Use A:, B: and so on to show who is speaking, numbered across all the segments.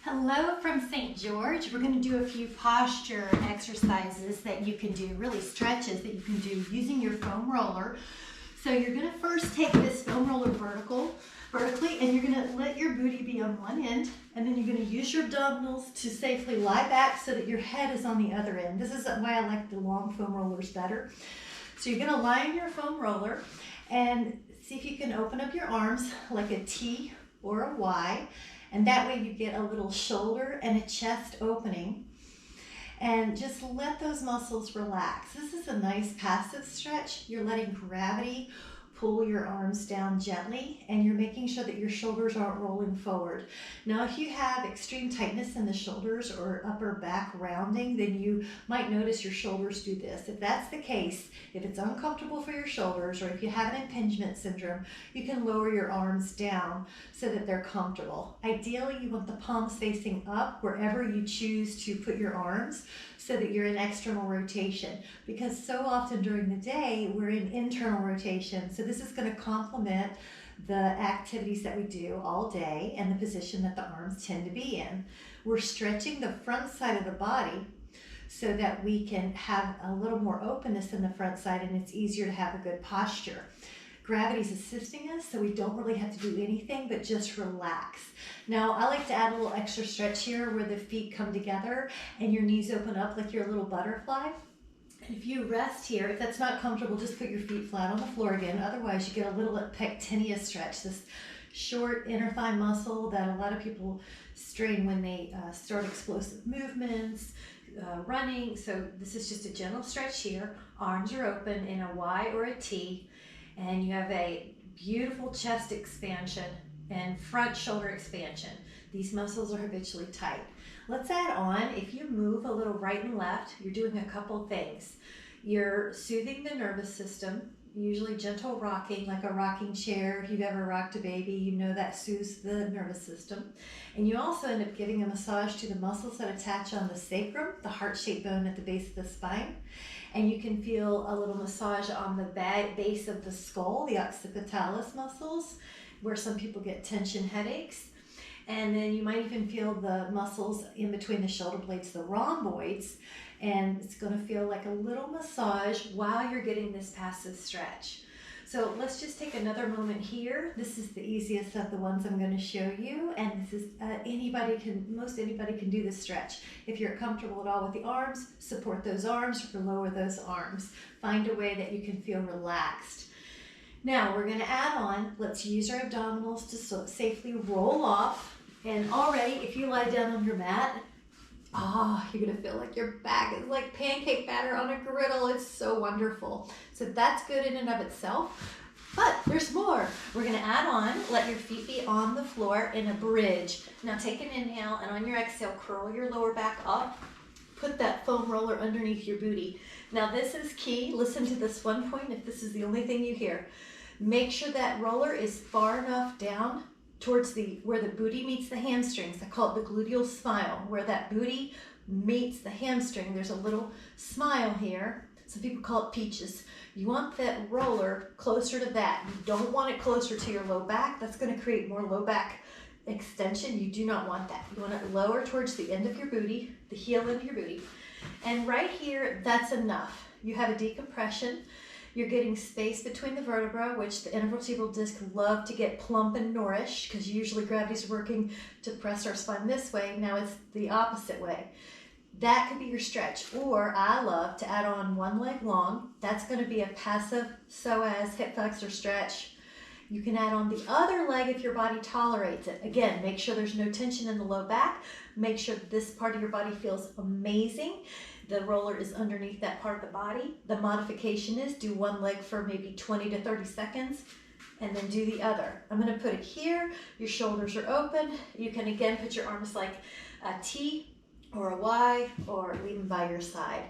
A: Hello from St. George. We're going to do a few posture exercises that you can do, really stretches that you can do using your foam roller. So you're going to first take this foam roller vertically, and you're going to let your booty be on one end, and then you're going to use your abdominals to safely lie back so that your head is on the other end. This is why I like the long foam rollers better. So you're going to lie in your foam roller and see if you can open up your arms like a T or a Y. And that way you get a little shoulder and a chest opening. And just let those muscles relax. This is a nice passive stretch. You're letting gravity pull your arms down gently, and you're making sure that your shoulders aren't rolling forward. Now, if you have extreme tightness in the shoulders or upper back rounding, then you might notice your shoulders do this. If that's the case, if it's uncomfortable for your shoulders, or if you have an impingement syndrome, you can lower your arms down so that they're comfortable. Ideally, you want the palms facing up wherever you choose to put your arms, so that you're in external rotation, because so often during the day we're in internal rotation. So this is going to complement the activities that we do all day and the position that the arms tend to be in. We're stretching the front side of the body so that we can have a little more openness in the front side, and it's easier to have a good posture. Gravity's assisting us, so we don't really have to do anything but just relax. Now, I like to add a little extra stretch here where the feet come together and your knees open up like you're a little butterfly. And if you rest here, if that's not comfortable, just put your feet flat on the floor again. Otherwise, you get a little pectineus stretch, this short inner thigh muscle that a lot of people strain when they start explosive movements, running. So this is just a gentle stretch here. Arms are open in a Y or a T. And you have a beautiful chest expansion and front shoulder expansion. These muscles are habitually tight. Let's add on, if you move a little right and left, you're doing a couple things. You're soothing the nervous system, usually gentle rocking, like a rocking chair. If you've ever rocked a baby, you know that soothes the nervous system. And you also end up giving a massage to the muscles that attach on the sacrum, the heart-shaped bone at the base of the spine. And you can feel a little massage on the base of the skull, the occipitalis muscles, where some people get tension headaches. And then you might even feel the muscles in between the shoulder blades, the rhomboids, and it's going to feel like a little massage while you're getting this passive stretch. So let's just take another moment here. This is the easiest of the ones I'm going to show you, and this is most anybody can do this stretch. If you're comfortable at all with the arms, support those arms or lower those arms. Find a way that you can feel relaxed. Now we're going to add on, let's use our abdominals to safely roll off. And already, if you lie down on your mat, you're going to feel like your back is like pancake batter on a griddle. It's so wonderful. So that's good in and of itself. But there's more. We're going to add on, let your feet be on the floor in a bridge. Now take an inhale, and on your exhale, curl your lower back up. Put that foam roller underneath your booty. Now this is key. Listen to this one point if this is the only thing you hear. Make sure that roller is far enough down towards where the booty meets the hamstrings. I call it the gluteal smile, where that booty meets the hamstring. There's a little smile here. Some people call it peaches. You want that roller closer to that. You don't want it closer to your low back. That's going to create more low back extension. You do not want that. You want it lower towards the end of your booty, the heel end of your booty. And right here, that's enough. You have a decompression. You're getting space between the vertebra, which the intervertebral disc love to get plump and nourished, because usually gravity's working to press our spine this way. Now it's the opposite way. That could be your stretch. Or I love to add on one leg long. That's going to be a passive psoas hip flexor stretch. You can add on the other leg if your body tolerates it. Again, make sure there's no tension in the low back. Make sure that this part of your body feels amazing. The roller is underneath that part of the body. The modification is do one leg for maybe 20 to 30 seconds and then do the other. I'm going to put it here. Your shoulders are open. You can again put your arms like a T or a Y, or leave them by your side.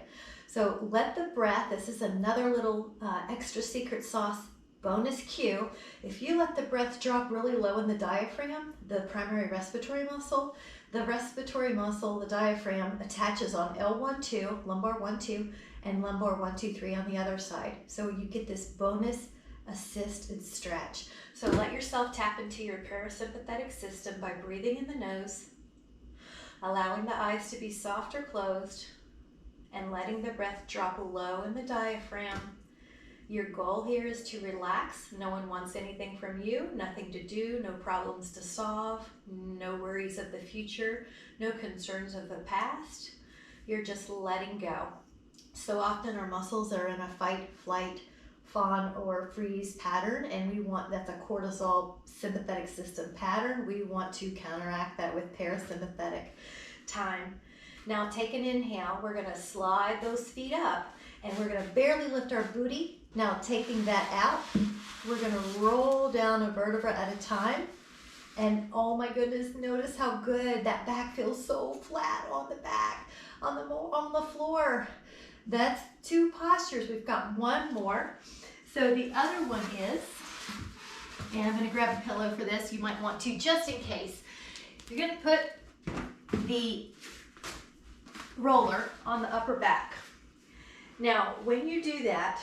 A: So let the breath, this is another little extra secret sauce bonus cue. If you let the breath drop really low in the diaphragm, the primary respiratory muscle, the diaphragm attaches on L1-2, lumbar 1-2, and lumbar 1-2-3 on the other side. So you get this bonus assist and stretch. So let yourself tap into your parasympathetic system by breathing in the nose,
B: allowing the eyes to be soft or closed, and letting the breath drop low in the diaphragm. Your goal here is to relax. No one wants anything from you, nothing to do, no problems to solve, no worries of the future, no concerns of the past. You're just letting go. So often our muscles are in a fight, flight, fawn, or freeze pattern, and that's a cortisol sympathetic system pattern. We want to counteract that with parasympathetic time. Now take an inhale. We're gonna slide those feet up, and we're gonna barely lift our booty. Now taking that out, we're gonna roll down a vertebra at a time. And oh my goodness, notice how good that back feels, so flat on the back, on the floor. That's 2 postures. We've got one more. So the other one is, and I'm gonna grab a pillow for this, you might want to, just in case. You're gonna put the roller on the upper back. Now, when you do that,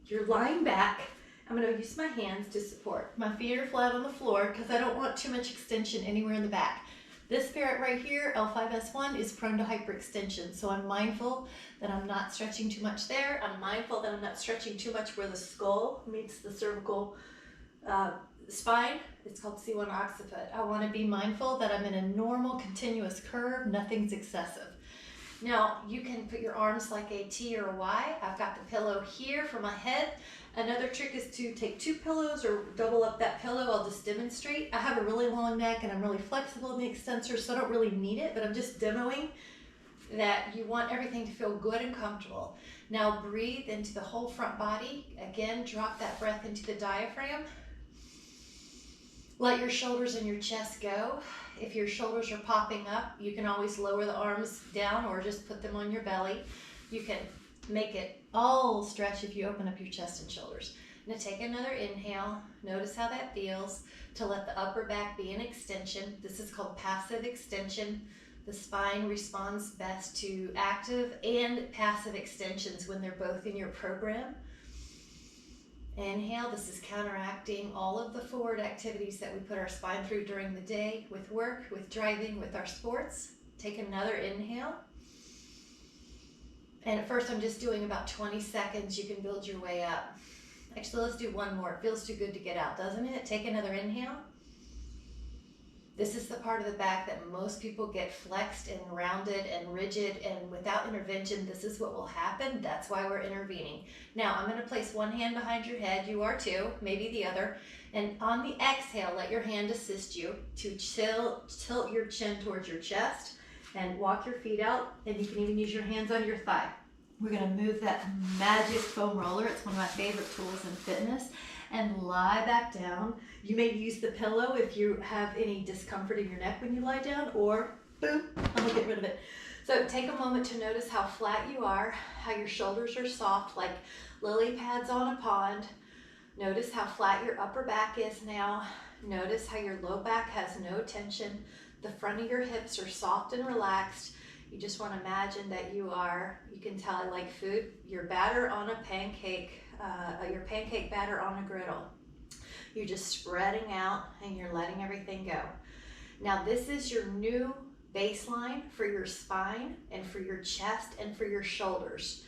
B: you're lying back. I'm gonna use my hands to support. My feet are flat on the floor because I don't want too much extension anywhere in the back. This parrot right here, L5S1, is prone to hyperextension. So I'm mindful that I'm not stretching too much there. I'm mindful that I'm not stretching too much where the skull meets the cervical spine. It's called C1 occiput. I want to be mindful that I'm in a normal continuous curve, nothing's excessive. Now, you can put your arms like a T or a Y. I've got the pillow here for my head. Another trick is to take 2 pillows or double up that pillow. I'll just demonstrate. I have a really long neck and I'm really flexible in the extensor, so I don't really need it, but I'm just demoing that you want everything to feel good and comfortable. Now breathe into the whole front body. Again, drop that breath into the diaphragm. Let your shoulders and your chest go. If your shoulders are popping up, you can always lower the arms down or just put them on your belly. You can make it all stretch if you open up your chest and shoulders. Now take another inhale. Notice how that feels to let the upper back be an extension. This is called passive extension. The spine responds best to active and passive extensions when they're both in your program. Inhale, this is counteracting all of the forward activities that we put our spine through during the day with work, with driving, with our sports. Take another inhale. And at first I'm just doing about 20 seconds. You can build your way up. Actually, let's do one more. It feels too good to get out, doesn't it? Take another inhale. This is the part of the back that most people get flexed and rounded and rigid, and without intervention, this is what will happen. That's why we're intervening. Now, I'm going to place one hand behind your head. You are too, maybe the other. And on the exhale, let your hand assist you to tilt your chin towards your chest and walk your feet out, and you can even use your hands on your thigh. We're going to move that magic foam roller. It's one of my favorite tools in fitness. And lie back down. You may use the pillow if you have any discomfort in your neck when you lie down, or boom, I'm gonna get rid of it. So take a moment to notice how flat you are, how your shoulders are soft like lily pads on a pond. Notice how flat your upper back is now. Notice how your low back has no tension. The front of your hips are soft and relaxed. You just want to imagine that you can tell I like food, your batter on a pancake, your pancake batter on a griddle. You're just spreading out and you're letting everything go. Now this is your new baseline for your spine and for your chest and for your shoulders.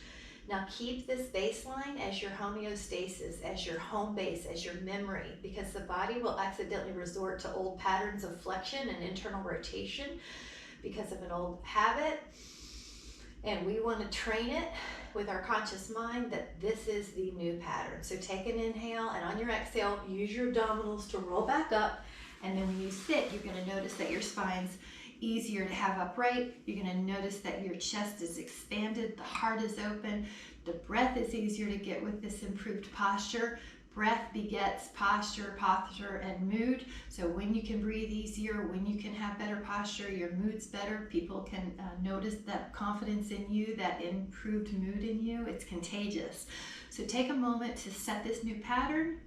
B: Now keep this baseline as your homeostasis, as your home base, as your memory, because the body will accidentally resort to old patterns of flexion and internal rotation because of an old habit. And we want to train it with our conscious mind that this is the new pattern. So take an inhale, and on your exhale, use your abdominals to roll back up. And then when you sit, you're going to notice that your spine's easier to have upright. You're going to notice that your chest is expanded, the heart is open, the breath is easier to get with this improved posture. Breath begets posture, and mood. So when you can breathe easier, when you can have better posture, your mood's better. People can notice that confidence in you, that improved mood in you. It's contagious. So take a moment to set this new pattern.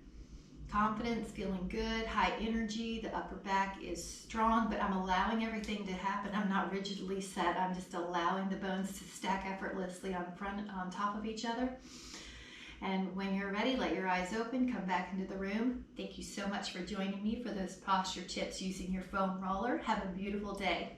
B: Confidence, feeling good, high energy, the upper back is strong, but I'm allowing everything to happen. I'm not rigidly set. I'm just allowing the bones to stack effortlessly on top of each other. And when you're ready, let your eyes open, come back into the room. Thank you so much for joining me for those posture tips using your foam roller. Have a beautiful day.